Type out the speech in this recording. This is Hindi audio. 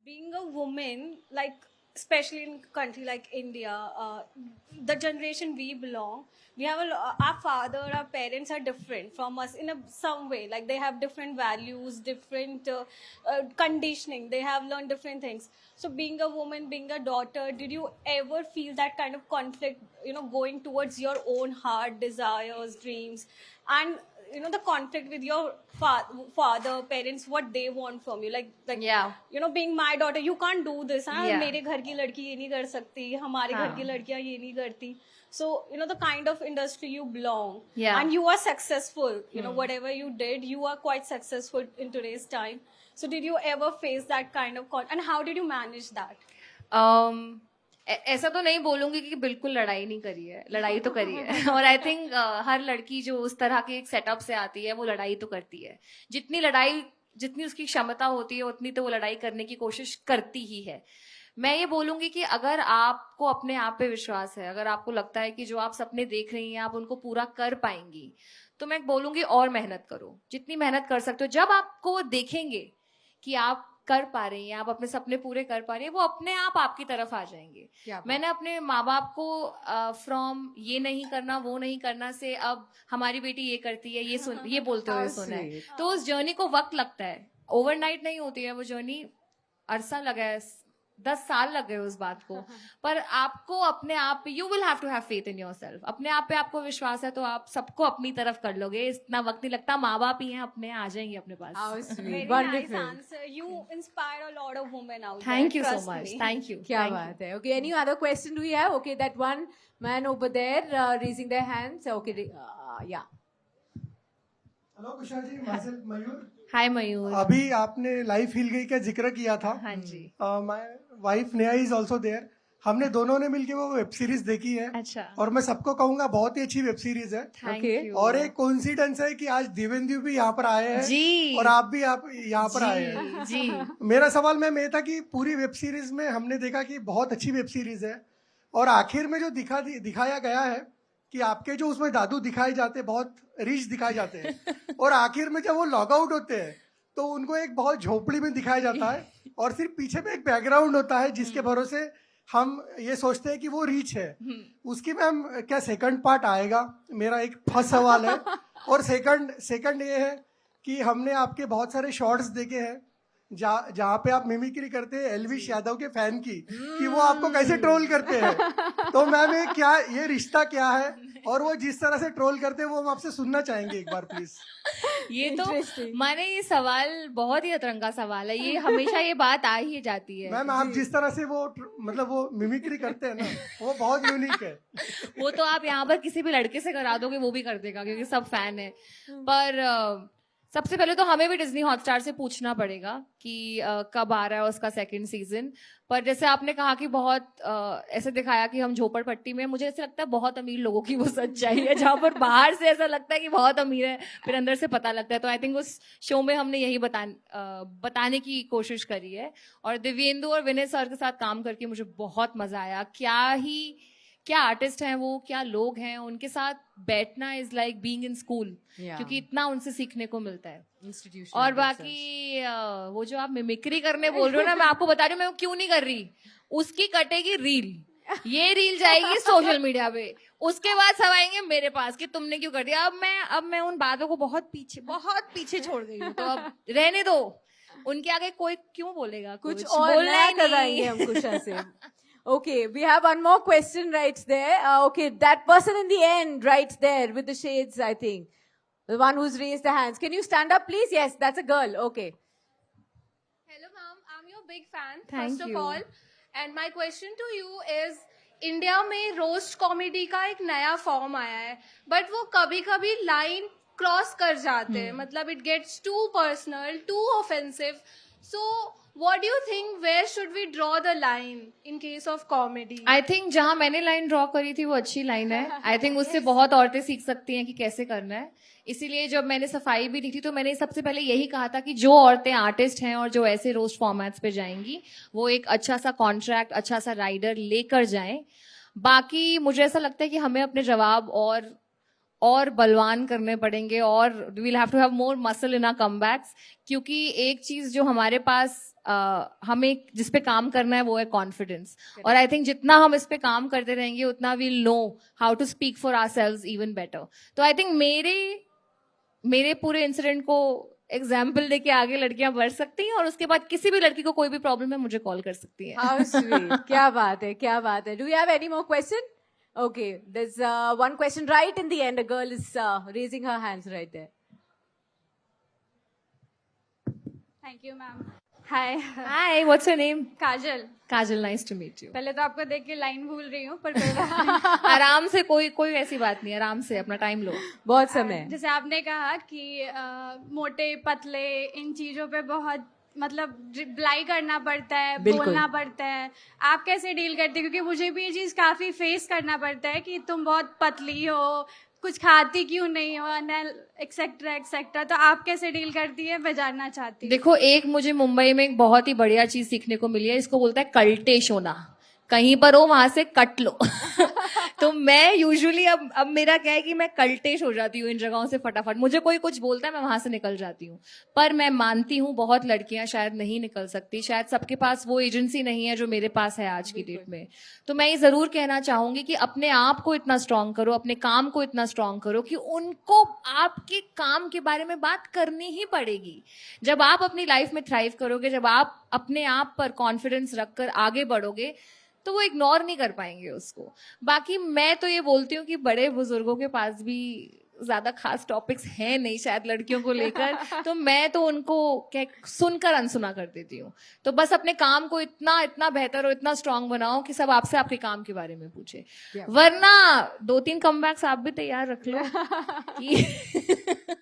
Being a woman, like especially in a country like India, the generation we belong, we have our father, our parents are different from us in some way. Like they have different values, different conditioning. They have learned different things. So, being a woman, being a daughter, did you ever feel that kind of conflict? Going towards your own heart, desires, dreams, and the conflict with your father, parents, what they want from you, like Yeah. being my daughter, you can't do this. हाँ Yeah. मेरे घर की लड़की ये नहीं कर सकती, हमारे घर की लड़कियां ये नहीं करती. So the kind of industry you belong, Yeah. and you are successful. Whatever you did, you are quite successful in today's time. So did you ever face that kind of and how did you manage that? ऐसा तो नहीं बोलूंगी कि बिल्कुल लड़ाई नहीं करी है, लड़ाई तो करी है. और आई थिंक हर लड़की जो उस तरह के एक सेटअप से आती है वो लड़ाई तो करती है. जितनी उसकी क्षमता होती है उतनी तो वो लड़ाई करने की कोशिश करती ही है. मैं ये बोलूंगी कि अगर आपको अपने आप पे विश्वास है, अगर आपको लगता है कि जो आप सपने देख रही हैं आप उनको पूरा कर पाएंगी, तो मैं बोलूंगी और मेहनत करो, जितनी मेहनत कर सकते हो. जब आपको देखेंगे कि आप कर पा रही हैं, आप अपने सपने पूरे कर पा रही हैं, वो अपने आप आपकी तरफ आ जाएंगे. मैंने अपने माँ बाप को फ्रॉम ये नहीं करना वो नहीं करना से अब हमारी बेटी ये करती है ये बोलते हुए सुना है. तो उस जर्नी को वक्त लगता है, ओवरनाइट नहीं होती है वो जर्नी. अरसा लगा है, 10 साल लग गए उस बात को. पर आपको अपने आप पे you will have to have faith in yourself. अपने आप पे आपको विश्वास है तो आप सबको अपनी तरफ कर लोगे. इतना वक्त नहीं लगता, माँ बाप ही हैं अपने, आ जाएंगे अपने पास. Very nice answer. You inspire a lot of women out there. Thank you so Trust much. me. Thank you. क्या Thank बात है. Okay, any other question do we have? Okay, that one man over there raising their hands. Okay, yeah. Hello Kusha ji, मयूर. हाय मयूर. अभी आपने लाइफ हिल गई का जिक्र किया था. हाँ जी. My wife Neha is also there. हमने दोनों ने मिलके वो वेब सीरीज देखी है. अच्छा. और मैं सबको कहूंगा बहुत ही अच्छी वेब सीरीज है. Thank Okay. you. और एक कोइंसिडेंस है कि आज देवेंद्र भी यहाँ पर आए हैं जी. और आप भी यहाँ पर आए हैं. जी. मेरा सवाल मैम ये था कि पूरी वेब सीरीज में हमने देखा कि बहुत अच्छी वेब सीरीज है और आखिर में जो दिखाया गया है कि आपके जो उसमें दादू दिखाए जाते हैं बहुत रिच दिखाए जाते हैं और आखिर में जब वो लॉग आउट होते हैं तो उनको एक बहुत झोपड़ी में दिखाया जाता है और सिर्फ पीछे में एक बैकग्राउंड होता है जिसके भरोसे हम ये सोचते हैं कि वो रिच है. उसकी मैम क्या सेकंड पार्ट आएगा? मेरा एक फर्स्ट सवाल है. और सेकंड ये है कि हमने आपके बहुत सारे शॉर्ट्स देखे हैं जहाँ पे आप मिमिक्री करते हैं एलविश यादव के फैन की कि वो आपको कैसे ट्रोल करते हैं. तो मैम ये रिश्ता क्या है और वो जिस तरह से ट्रोल करते हैं वो हम आपसे सुनना चाहेंगे एक बार प्लीज. ये तो माने ये सवाल बहुत ही अतरंगा सवाल है. ये हमेशा ये बात आ ही जाती है. मैम आप जिस तरह से वो मिमिक्री करते हैं ना वो बहुत यूनिक है. वो तो आप यहाँ पर किसी भी लड़के से करा दोगे वो भी कर देगा क्योंकि सब फैन है. पर सबसे पहले तो हमें भी डिज्नी हॉटस्टार से पूछना पड़ेगा कि कब आ रहा है उसका सेकंड सीजन. पर जैसे आपने कहा कि बहुत ऐसे दिखाया कि हम झोपड़पट्टी में, मुझे ऐसा लगता है बहुत अमीर लोगों की वो सच्चाई है जहां पर बाहर से ऐसा लगता है कि बहुत अमीर है फिर अंदर से पता लगता है. तो आई थिंक उस शो में हमने यही बताने की कोशिश करी है. और दिव्येंदु और विनय सर के साथ काम करके मुझे बहुत मजा आया. क्या आर्टिस्ट हैं वो, क्या लोग हैं, उनके साथ बैठना is like being in school, क्योंकि इतना उनसे सीखने को मिलता है. और बाकी वो जो आप मिमिक्री करने बोल रहे हो ना, मैं आपको बता रही हूँ मैं क्यों नहीं कर रही. उसकी कटेगी रील, ये रील जाएगी सोशल मीडिया पे, उसके बाद सब आएंगे मेरे पास कि तुमने क्यों कर दिया. अब मैं उन बातों को बहुत पीछे छोड़ गई हूँ. तो अब रहने दो, उनके आगे कोई क्यों बोलेगा, कुछ और नया कराएंगे हम कुशा से. Okay, we have one more question right there. Okay, that person in the end right there with the shades, I think. The one who's raised the hands. Can you stand up, please? Yes, that's a girl. Okay. Hello, ma'am. I'm your big fan, Thank first you. of all. And my question to you is, India में रोस्ट कॉमेडी का एक नया फॉर्म आया है, बट वो कभी-कभी लाइन क्रॉस कर जाते हैं. मतलब it gets too personal, too offensive. So what do you think, where should we draw the line in case of comedy? I think जहां मैंने लाइन ड्रॉ करी थी वो अच्छी लाइन है. आई थिंक उससे बहुत औरतें सीख सकती हैं कि कैसे करना है. इसीलिए जब मैंने सफाई भी दी थी तो मैंने सबसे पहले यही कहा था कि जो औरतें आर्टिस्ट हैं और जो ऐसे रोस्ट फॉर्मेट्स पे जाएंगी वो एक अच्छा सा कॉन्ट्रैक्ट, अच्छा सा राइडर लेकर जाएं. बाकी मुझे ऐसा लगता है कि हमें अपने जवाब और बलवान करने पड़ेंगे और we'll have to have more muscle in our comebacks, क्योंकि एक चीज जो हमारे पास हमें जिस पे काम करना है वो है कॉन्फिडेंस, और आई थिंक जितना हम इस पे काम करते रहेंगे उतना we'll know how to speak for ourselves even better. तो आई थिंक मेरे पूरे इंसिडेंट को एग्जाम्पल देके आगे लड़कियां बढ़ सकती हैं, और उसके बाद किसी भी लड़की को कोई भी प्रॉब्लम है मुझे कॉल कर सकती है. How sweet. क्या बात है, क्या बात है. Do we have any more question? Okay, there's one question right in the end. A girl is raising her hands right there. Thank you ma'am. Hi. Hi, what's your name? Kajal. Kajal, nice to meet you. पहले तो आपको देख के लाइन भूल रही हूँ, पर कोई बात नहीं. आराम से, कोई ऐसी बात नहीं, आराम से अपना टाइम लो. बहुत समय है. जैसे आपने कहा कि मोटे पतले इन चीजों पे बहुत मतलब रिप्लाई करना पड़ता है, बिल्कुल. बोलना पड़ता है. आप कैसे डील करती हो? क्योंकि मुझे भी ये चीज काफी फेस करना पड़ता है कि तुम बहुत पतली हो, कुछ खाती क्यों नहीं हो, एक्सेट्रा एक्सेट्रा. तो आप कैसे डील करती है, मैं जानना चाहती हूँ. देखो, एक मुझे मुंबई में एक बहुत ही बढ़िया चीज सीखने को मिली है, इसको बोलता है कल्टेश होना. कहीं पर हो वहां से कट लो. तो मैं यूजुअली अब मेरा क्या है कि मैं कल्टेश हो जाती हूँ इन जगहों से फटाफट. मुझे कोई कुछ बोलता है मैं वहां से निकल जाती हूँ. पर मैं मानती हूँ बहुत लड़कियां शायद नहीं निकल सकती, शायद सबके पास वो एजेंसी नहीं है जो मेरे पास है आज की डेट में. तो मैं ये जरूर कहना चाहूंगी कि अपने आप को इतना स्ट्रांग करो, अपने काम को इतना स्ट्रांग करो कि उनको आपके काम के बारे में बात करनी ही पड़ेगी. जब आप अपनी लाइफ में थ्राइव करोगे, जब आप अपने आप पर कॉन्फिडेंस रखकर आगे बढ़ोगे, तो वो इग्नोर नहीं कर पाएंगे उसको. बाकी मैं तो ये बोलती हूँ कि बड़े बुजुर्गों के पास भी ज्यादा खास टॉपिक्स हैं नहीं शायद लड़कियों को लेकर. तो मैं तो उनको क्या सुनकर अनसुना कर देती हूँ. तो बस अपने काम को इतना बेहतर और इतना स्ट्रांग बनाओ कि सब आपसे आपके काम के बारे में पूछे. वरना 2-3 कमबैक्स आप भी तैयार रख लो कि